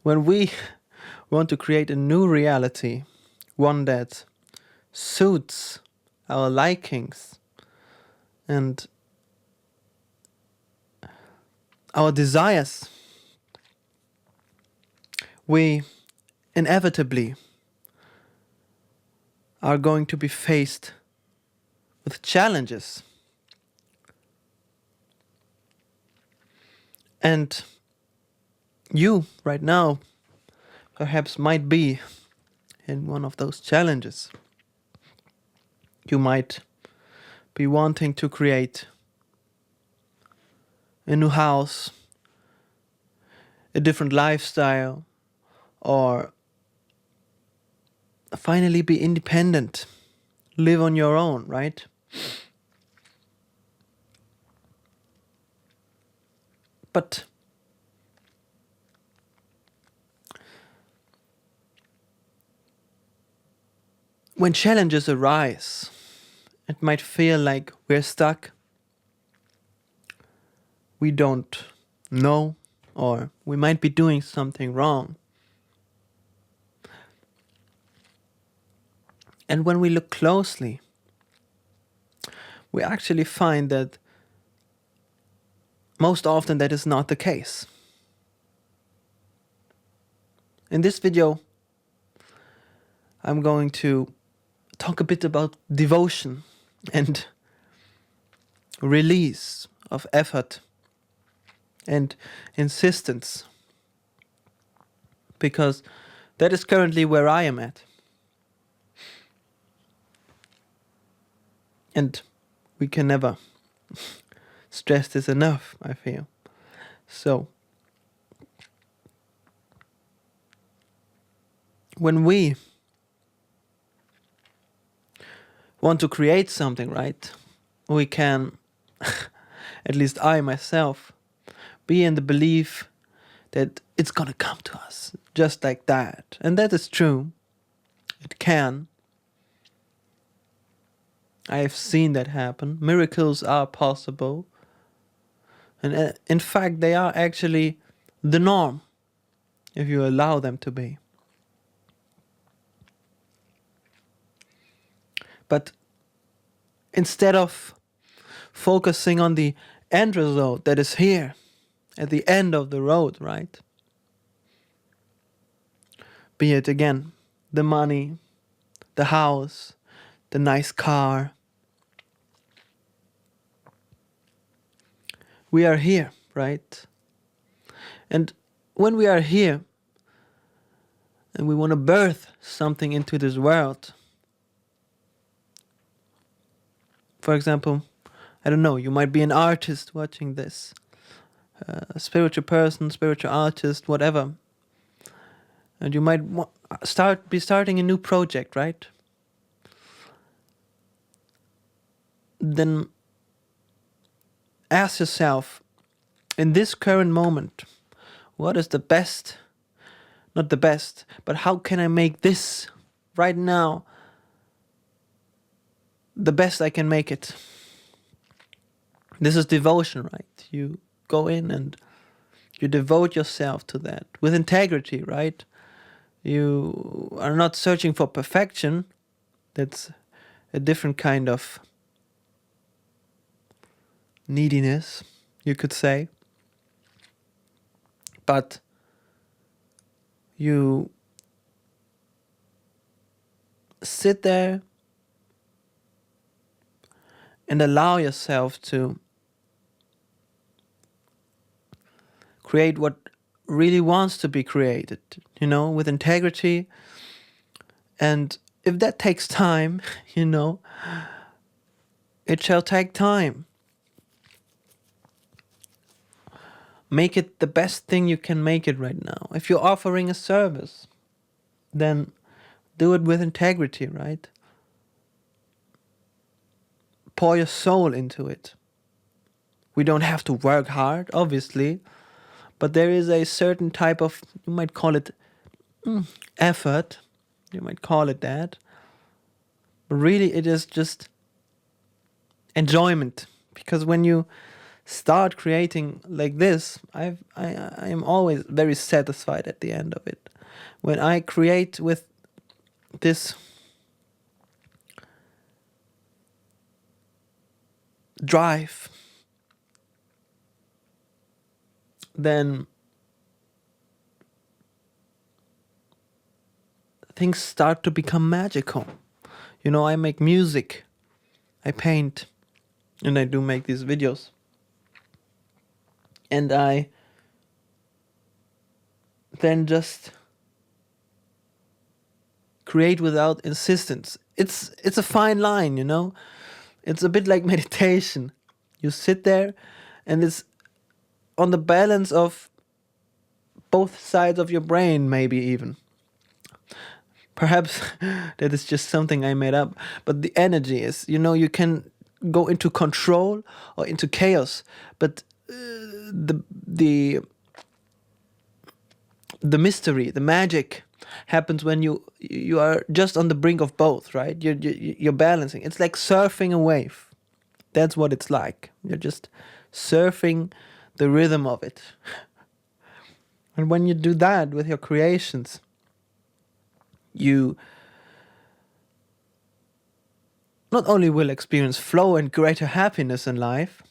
When we want to create a new reality, one that suits our likings and our desires, we inevitably are going to be faced with challenges. And you, right now, perhaps might be in one of those challenges. You might be wanting to create a new house, a different lifestyle, or finally be independent, live on your own, right? But when challenges arise, it might feel like we're stuck, we don't know, or we might be doing something wrong. And when we look closely, we actually find that most often that is not the case. In this video, I'm going to talk a bit about devotion and release of effort and insistence, because that is currently where I am at. And we can never stress this enough, I feel. So, when we want to create something, right, we can, at least I myself, be in the belief that it's gonna come to us just like that. And that is true. It can. I have seen that happen. Miracles are possible. And in fact, they are actually the norm if you allow them to be. But instead of focusing on the end result that is here, at the end of the road, right? Be it again, the money, the house, the nice car. We are here, right? And when we are here and we want to birth something into this world, for example, I don't know, you might be an artist watching this, a spiritual person, spiritual artist, whatever. And you might be starting a new project, right? Then ask yourself, in this current moment, what is the best, not the best, but how can I make this right now the best I can make it? This is devotion, right? You go in and you devote yourself to that with integrity, right? You are not searching for perfection. That's a different kind of neediness, you could say. But you sit there and allow yourself to create what really wants to be created, with integrity. And if that takes time, it shall take time. Make it the best thing you can make it right now. If you're offering a service, then do it with integrity, right? Pour your soul into it. We don't have to work hard, obviously, but there is a certain type of, you might call it effort, you might call it that, but really it is just enjoyment. Because when you start creating like this, I am always very satisfied at the end of it. When I create with this drive, then things start to become magical. You know, I make music, I paint, and I do make these videos. And I then just create without insistence. It's a fine line, you know? It's a bit like meditation. You sit there and it's on the balance of both sides of your brain, maybe even. Perhaps that is just something I made up, but the energy is, you know, you can go into control or into chaos, but the mystery, the magic happens when you are just on the brink of both, right? You're balancing. It's like surfing a wave. That's what it's like. You're just surfing the rhythm of it. And when you do that with your creations, you not only will experience flow and greater happiness in life,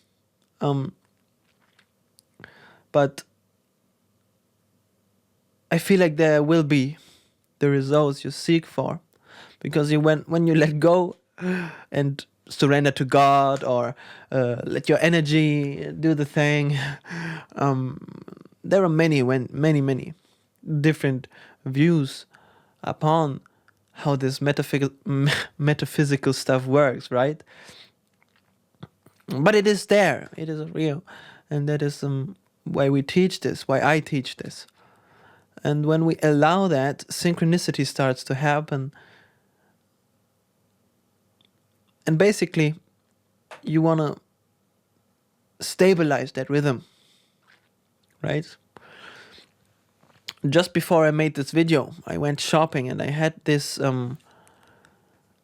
but I feel like there will be the results you seek for, because when you let go and surrender to God, or let your energy do the thing, there are many different views upon how this metaphysical stuff works, right? But it is there, it is real, and that is why we teach this, why I teach this. And when we allow that, synchronicity starts to happen. And basically, you want to stabilize that rhythm, right? Just before I made this video, I went shopping and I had this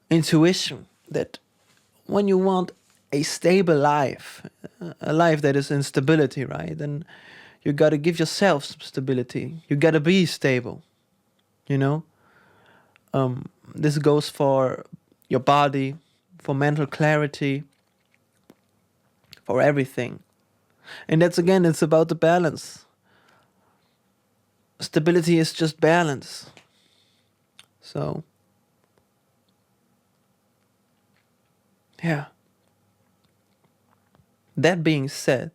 intuition that when you want a stable life, a life that is in stability, right, then you got to give yourself some stability. You got to be stable, you know? This goes for your body, for mental clarity, for everything. And that's, again, it's about the balance. Stability is just balance. So, yeah. That being said,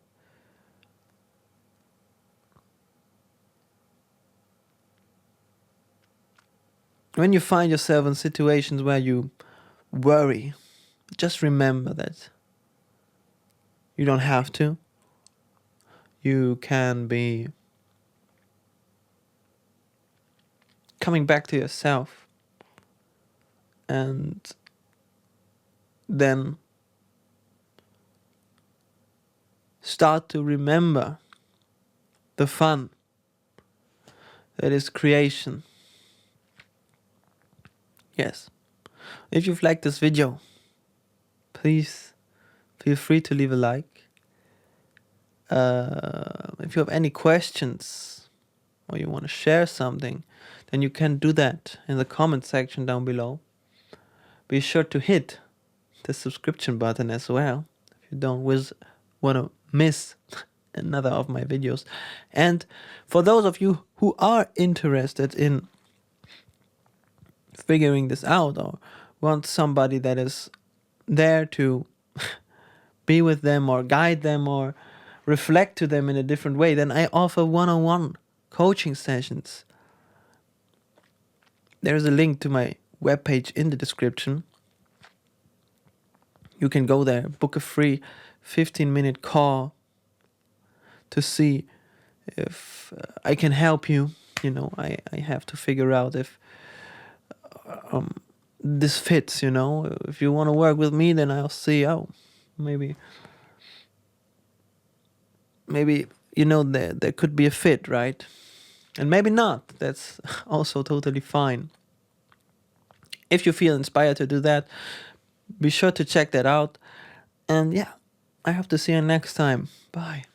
when you find yourself in situations where you worry, just remember that you don't have to. You can be coming back to yourself, and then start to remember the fun that is creation. Yes. If you've liked this video, please feel free to leave a like. If you have any questions or you want to share something, then you can do that in the comment section down below. Be sure to hit the subscription button as well if you don't want to miss another of my videos. And for those of you who are interested in figuring this out, or want somebody that is there to be with them or guide them or reflect to them in a different way, then I offer one-on-one coaching sessions. There's a link to my webpage in the description. You can go there, book a free 15-minute call to see if I can help you. You know, I have to figure out if this fits, you know. If you want to work with me, then I'll see, maybe, you know, there could be a fit, right? And maybe not. That's also totally fine. If you feel inspired to do that, be sure to check that out. And yeah, I hope to see you next time. Bye.